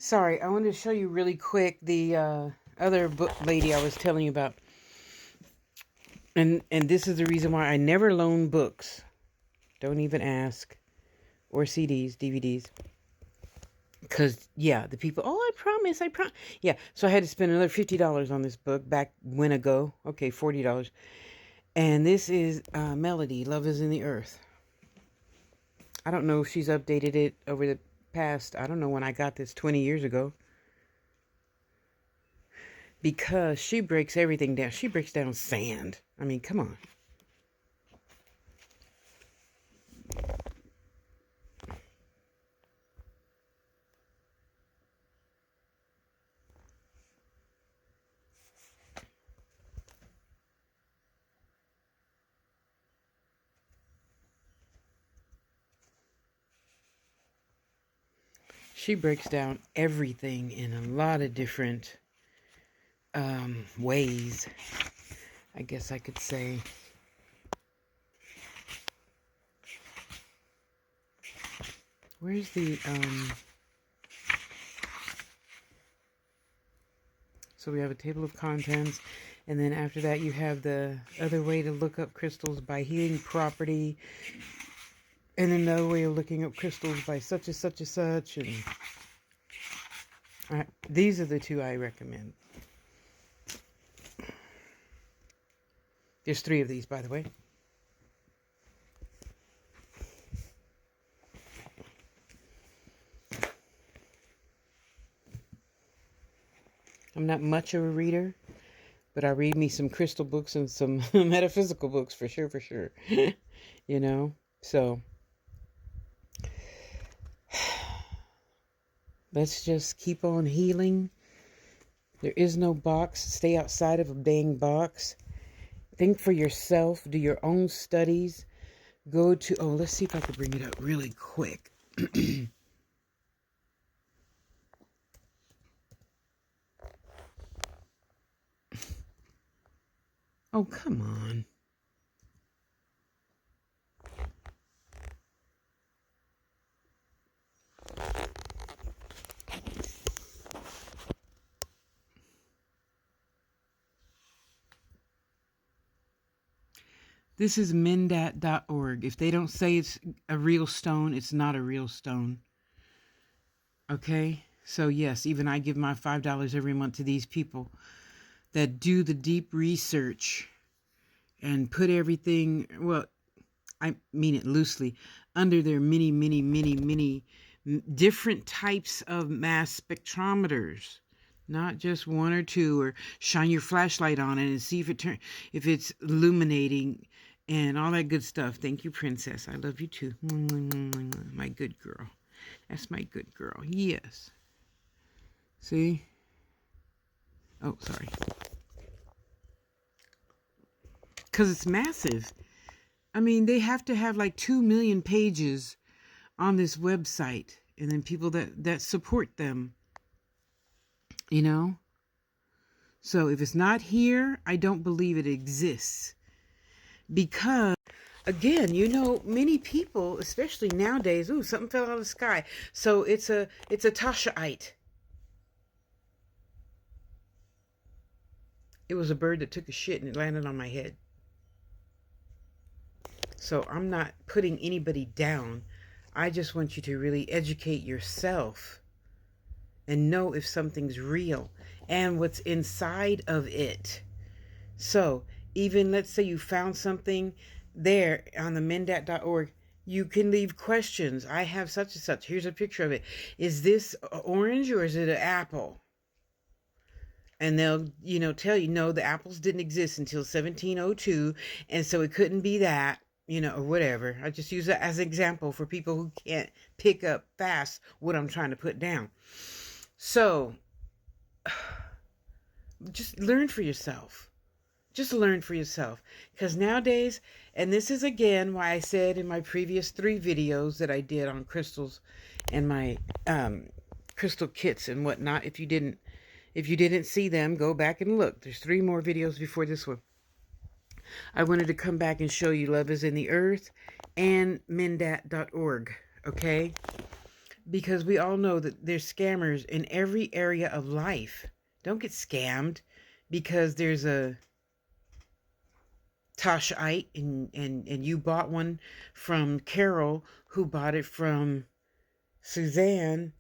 Sorry, I wanted to show you really quick the other book lady I was telling you about. And this is the reason why I never loan books. Don't even ask. Or CDs, DVDs. Because, yeah, the people, oh, I promise. Yeah, so I had to spend another $50 on this book back when ago. Okay, $40. And this is Melody, Love is in the Earth. I don't know if she's updated it over the past, I don't know when I got this 20 years ago. Because she breaks everything down. She breaks down sand. I mean, come on. She breaks down everything in a lot of different ways, I guess I could say. Where's the so we have a table of contents, and then after that you have the other way to look up crystals by healing property, and another way of looking up crystals by such and such and such. And these are the two I recommend. There's 3 of these, by the way. I'm not much of a reader, but I read me some crystal books and some metaphysical books for sure. You know? So, let's just keep on healing. There is no box. Stay outside of a dang box. Think for yourself. Do your own studies. Go to, oh, let's see if I can bring it up really quick. Oh, come on. This is Mendat.org. If they don't say it's a real stone, it's not a real stone. Okay? So yes, even I give my $5 every month to these people that do the deep research and put everything, well, I mean it loosely, under their many different types of mass spectrometers. Not just 1 or 2, or shine your flashlight on it and see if it's illuminating and all that good stuff. Thank you, Princess. I love you too. My good girl. That's my good girl. Yes. See? Oh, sorry. Because it's massive. I mean, they have to have like 2 million pages on this website, and then people that support them. You know? So if it's not here, I don't believe it exists. Because, again, you know, many people, especially nowadays, ooh, something fell out of the sky. So it's a Tashaite. It was a bird that took a shit and it landed on my head. So I'm not putting anybody down. I just want you to really educate yourself and know if something's real and what's inside of it. So even, let's say you found something there on the Mendat.org, you can leave questions. I have such and such. Here's a picture of it. Is this orange or is it an apple? And they'll, you know, tell you, no, the apples didn't exist until 1702, and so it couldn't be that, you know, or whatever. I just use it as an example for people who can't pick up fast what I'm trying to put down. So, just learn for yourself. Just learn for yourself. Because nowadays, and this is again why I said in my previous 3 videos that I did on crystals and my crystal kits and whatnot, if you didn't see them, go back and look. There's 3 more videos before this one. I wanted to come back and show you Love is in the Earth and Mendat.org. Okay? because we all know that there's scammers in every area of life. Don't get scammed because there's a Toshite and you bought one from Carol, who bought it from Suzanne,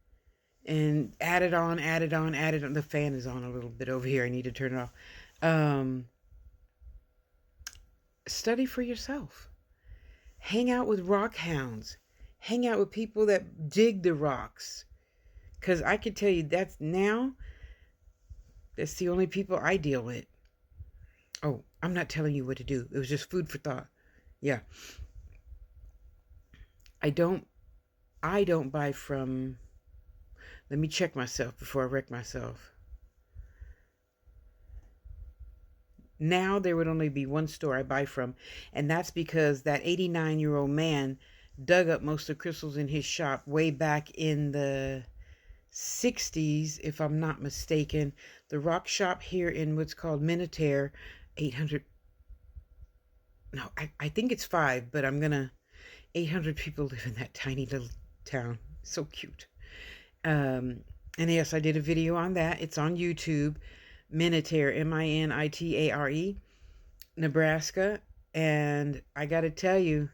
and added on. The fan is on a little bit over here. I need to turn it off. Study for yourself. Hang out with rock hounds. Hang out with people that dig the rocks. Because I can tell you that's the only people I deal with. Oh, I'm not telling you what to do. It was just food for thought. Yeah. I don't buy from... Let me check myself before I wreck myself. Now there would only be one store I buy from, and that's because that 89-year-old man dug up most of the crystals in his shop way back in the 60s, if I'm not mistaken. The rock shop here in what's called Minutair, 800... No, I think it's 5, but 800 people live in that tiny little town. So cute. And yes, I did a video on that. It's on YouTube. Minutair, Minitare, Nebraska. And I got to tell you,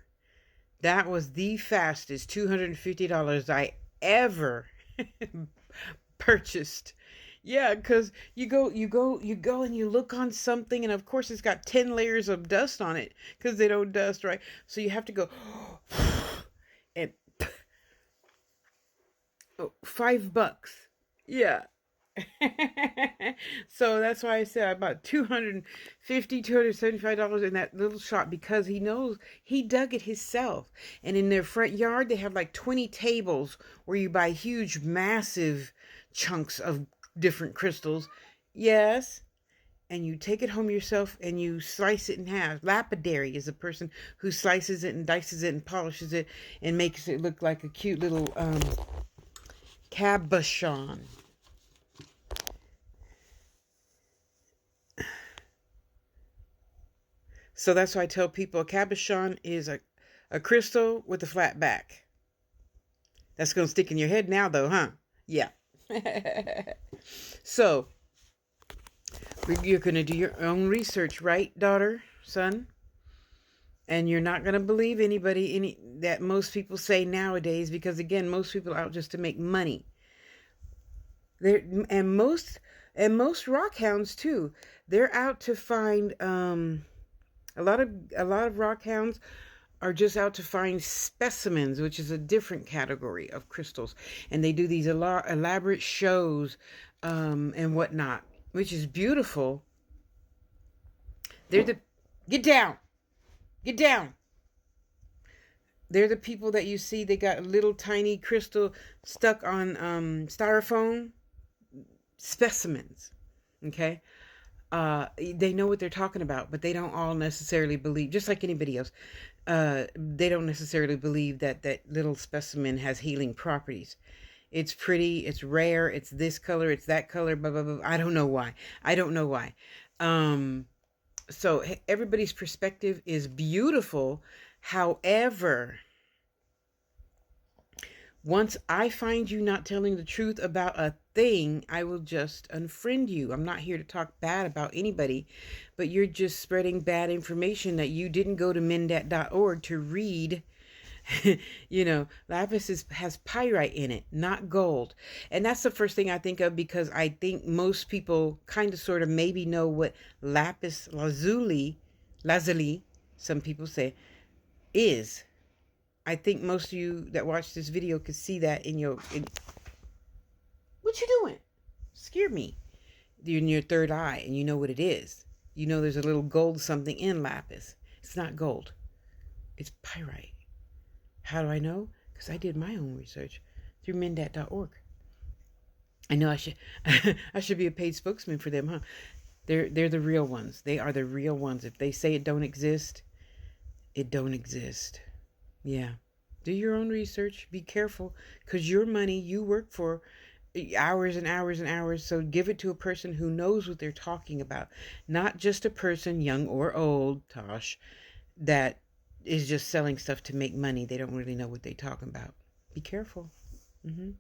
that was the fastest $250 I ever purchased. Yeah, because you go and you look on something, and of course it's got 10 layers of dust on it because they don't dust, right? So you have to go and $5. Yeah. So that's why I said I bought $275 in that little shop, because he knows he dug it himself. And in their front yard, they have like 20 tables where you buy huge, massive chunks of different crystals. Yes. And you take it home yourself and you slice it in half. Lapidary is a person who slices it and dices it and polishes it and makes it look like a cute little cabochon. So that's why I tell people a cabochon is a crystal with a flat back. That's going to stick in your head now, though, huh? Yeah. So, you're going to do your own research, right, daughter, son? And you're not going to believe anybody that most people say nowadays, because, again, most people are out just to make money. And most rock hounds, too. They're out to find... A lot of rock hounds are just out to find specimens, which is a different category of crystals. And they do these elaborate shows and whatnot, which is beautiful. Get down. They're the people that you see, they got a little tiny crystal stuck on styrofoam specimens. Okay? They know what they're talking about, but they don't all necessarily believe, just like anybody else, they don't necessarily believe that little specimen has healing properties. It's pretty, it's rare, it's this color, it's that color, blah, blah, blah. I don't know why. So everybody's perspective is beautiful. However, once I find you not telling the truth about a thing, I will just unfriend you. I'm not here to talk bad about anybody, but you're just spreading bad information that you didn't go to Mendat.org to read. Lapis has pyrite in it, not gold. And that's the first thing I think of, because I think most people kind of sort of maybe know what lapis lazuli, some people say, is. I think most of you that watch this video could see that in what you doing? Scared me. You're in your third eye and you know what it is. You know there's a little gold something in lapis. It's not gold. It's pyrite. How do I know? Because I did my own research through Mendat.org. I know I should be a paid spokesman for them, huh? They're the real ones. They are the real ones. If they say it don't exist, it don't exist. Yeah. Do your own research. Be careful, because your money, you work for hours and hours and hours. So give it to a person who knows what they're talking about. Not just a person, young or old, Tosh, that is just selling stuff to make money. They don't really know what they're talking about. Be careful. Mm-hmm.